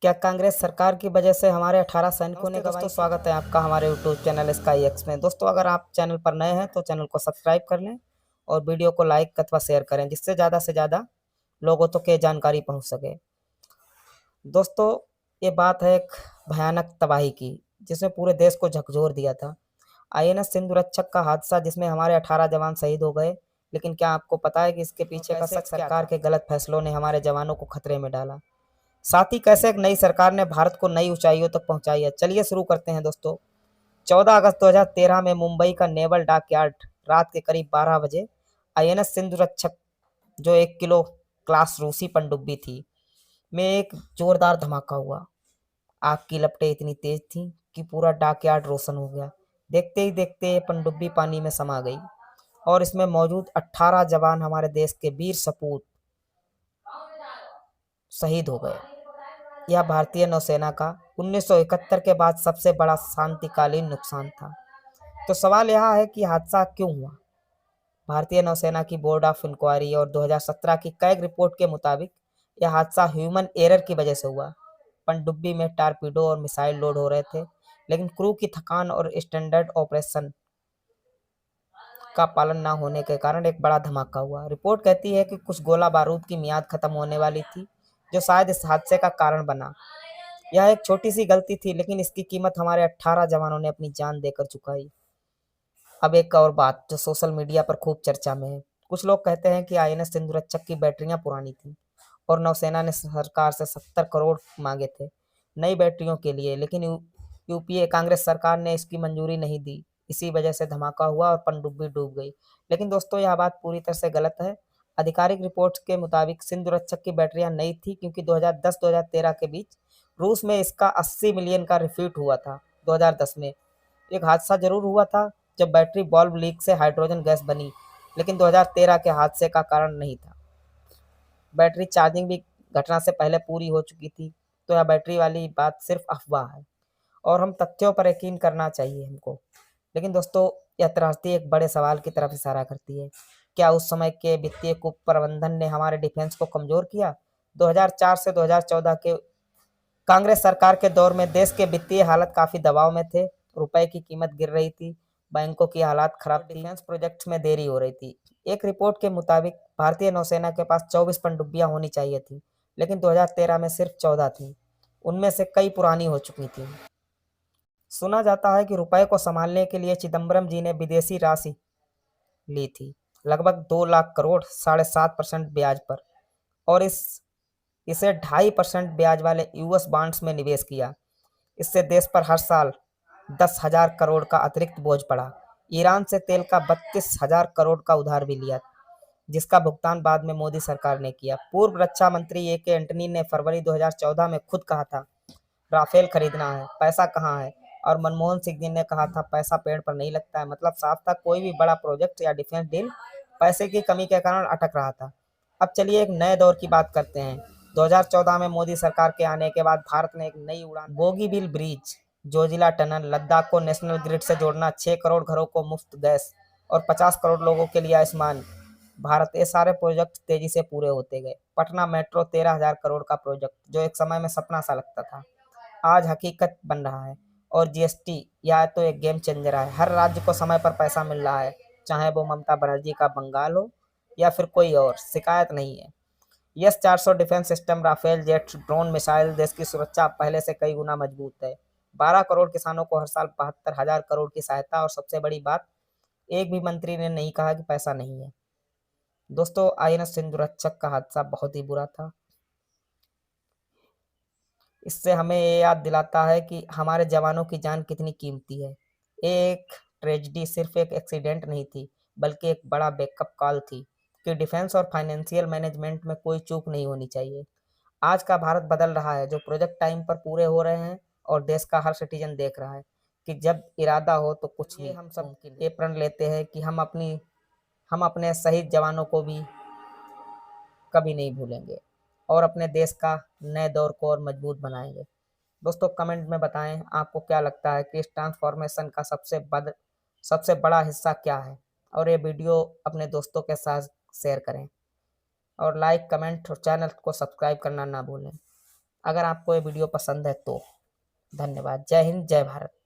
क्या कांग्रेस सरकार की वजह से हमारे 18 सैनिकों ने गंवाई? दोस्तों स्वागत है आपका हमारे यूट्यूब चैनल स्काई एक्स में। दोस्तों अगर आप चैनल पर नए हैं तो चैनल को सब्सक्राइब कर लें और वीडियो को लाइक अथवा शेयर करें जिससे ज़्यादा से ज़्यादा लोगों तक ये जानकारी पहुंच सके। दोस्तों ये बात है एक भयानक तबाही की जिसने पूरे देश को झकझोर दिया था। आईएनएस सिंधुरक्षक का हादसा जिसमें हमारे 18 जवान शहीद हो गए, लेकिन क्या आपको पता है कि इसके पीछे का सच सरकार के गलत फैसलों ने हमारे जवानों को खतरे में डाला। साथ ही कैसे एक नई सरकार ने भारत को नई ऊंचाइयों तक पहुंचाई है। चलिए शुरू करते हैं दोस्तों। 14 अगस्त 2013 में मुंबई का नेवल डॉकयार्ड रात के करीब 12 बजे आईएनएस सिंधुरक्षक जो 1 किलो क्लास रूसी पनडुब्बी थी में एक जोरदार धमाका हुआ। आग की लपटें इतनी तेज थीं कि पूरा डॉकयार्ड रोशन हो गया। देखते ही देखते ये पनडुब्बी पानी में समा गई और इसमें मौजूद 18 जवान हमारे देश के वीर सपूत शहीद हो गए। यह भारतीय नौसेना का 1971 के बाद सबसे बड़ा शांतिकालीन नुकसान था। तो सवाल यह है कि हादसा क्यों हुआ? भारतीय नौसेना की बोर्ड ऑफ इंक्वायरी और 2017 की कैग रिपोर्ट के मुताबिक यह हादसा ह्यूमन एरर की वजह से हुआ। पनडुब्बी में टारपीडो और मिसाइल लोड हो रहे थे, लेकिन क्रू की थकान और स्टैंडर्ड ऑपरेशन का पालन न होने के कारण एक बड़ा धमाका हुआ। रिपोर्ट कहती है कि कुछ गोला बारूद की मियाद खत्म होने वाली थी, जो शायद इस हादसे का कारण बना। यह एक छोटी सी गलती थी, लेकिन इसकी कीमत हमारे 18 जवानों ने अपनी जान देकर चुकाई। अब एक और बात जो सोशल मीडिया पर खूब चर्चा में है। कुछ लोग कहते हैं कि आईएनएस सिंधुरक्षक की बैटरियां पुरानी थी और नौसेना ने सरकार से 70 करोड़ मांगे थे नई बैटरियों के लिए, लेकिन यूपीए कांग्रेस सरकार ने इसकी मंजूरी नहीं दी। इसी वजह से धमाका हुआ और पनडुब्बी डूब गई। लेकिन दोस्तों यह बात पूरी तरह से गलत है। आधिकारिक रिपोर्ट्स के मुताबिक सिंधुरक्षक की बैटरियां नई थी क्योंकि 2010-2013 के बीच रूस में इसका 80 मिलियन का रिफ्यूट हुआ था। 2010 में एक हादसा जरूर हुआ था जब बैटरी बल्ब लीक से हाइड्रोजन गैस बनी, लेकिन 2013 के हादसे का कारण नहीं था। बैटरी चार्जिंग भी घटना से पहले पूरी हो चुकी थी, तो यह बैटरी वाली बात सिर्फ अफवाह है और हम तथ्यों पर यकीन करना चाहिए हमको। लेकिन दोस्तों यह त्रासदी एक बड़े सवाल की तरफ इशारा करती है। क्या उस समय के वित्तीय कुप्रबंधन ने हमारे डिफेंस को कमजोर किया? 2004 से 2014 के कांग्रेस सरकार के दौर में देश के वित्तीय हालत काफी दबाव में थे। रुपए की कीमत गिर रही थी, बैंकों की हालात खराब थी, डिफेंस प्रोजेक्ट्स में देरी हो रही थी। एक रिपोर्ट के मुताबिक भारतीय नौसेना के पास 24 पनडुब्बियां होनी चाहिए थी, लेकिन 2013 में सिर्फ 14 थी। उनमें से कई पुरानी हो चुकी थी। सुना जाता है कि रुपए को संभालने के लिए चिदम्बरम जी ने विदेशी राशि ली थी, लगभग 2 लाख करोड़ 7.5% ब्याज पर, और इसे 2.5% ब्याज वाले यूएस बॉन्ड्स में निवेश किया। इससे देश पर हर साल 10,000 करोड़ का अतिरिक्त बोझ पड़ा। ईरान से तेल का 32,000 करोड़ का उधार भी लिया, जिसका भुगतान बाद में मोदी सरकार ने किया। पूर्व रक्षा मंत्री ए के एंटनी ने फरवरी 2014 में खुद कहा था राफेल खरीदना है, पैसा कहाँ है? और मनमोहन सिंह जी ने कहा था पैसा पेड़ पर नहीं लगता है। मतलब साफ था कोई भी बड़ा प्रोजेक्ट या डिफेंस डील पैसे की कमी के कारण अटक रहा था। अब चलिए एक नए दौर की बात करते हैं। 2014 में मोदी सरकार के आने के बाद भारत ने एक नई उड़ान बोगीबिल ब्रिज, जोजिला टनल, लद्दाख को नेशनल ग्रिड से जोड़ना, 6 करोड़ घरों को मुफ्त गैस और 50 करोड़ लोगों के लिए आयुष्मान भारत, ये सारे प्रोजेक्ट तेजी से पूरे होते गए। पटना मेट्रो 13,000 करोड़ का प्रोजेक्ट जो एक समय में सपना सा लगता था, आज हकीकत बन रहा है। और जीएसटी यह तो एक गेम चेंजर है। हर राज्य को समय पर पैसा मिल रहा है, चाहे वो ममता बनर्जी का बंगाल हो या फिर कोई और, शिकायत नहीं है। S 400 defence system, Rafale jet, drone, missile, देश की सुरक्षा पहले से कई गुना मजबूत है। 12 करोड़ किसानों को हर साल 72,000 करोड़ की सहायता, और सबसे बड़ी बात एक भी मंत्री ने नहीं कहा कि पैसा नहीं है। दोस्तों आईएनएस सिंधुरक्षक का हादसा बहुत ही बुरा था। इससे हमें ये याद दिलाता है कि हमारे जवानों की जान कितनी कीमती है। एक ट्रेजिडी सिर्फ एक एक्सीडेंट नहीं थी, बल्कि एक बड़ा बैकअप कॉल थी कि डिफेंस और फाइनेंशियल मैनेजमेंट में कोई चूक नहीं होनी चाहिए। आज का भारत बदल रहा है, जो प्रोजेक्ट टाइम पर पूरे हो रहे हैं और देश का हर सिटीजन देख रहा है कि जब इरादा हो तो कुछ भी। हम सब ये प्रण लेते हैं कि हम अपने शहीद जवानों को भी कभी नहीं भूलेंगे और अपने देश का नए दौर को और मजबूत बनाएंगे। दोस्तों कमेंट में बताएं आपको क्या लगता है कि इस ट्रांसफॉर्मेशन का सबसे बड़ा हिस्सा क्या है, और ये वीडियो अपने दोस्तों के साथ शेयर करें और लाइक, कमेंट और चैनल को सब्सक्राइब करना ना भूलें। अगर आपको ये वीडियो पसंद है तो। धन्यवाद। जय हिंद, जय भारत।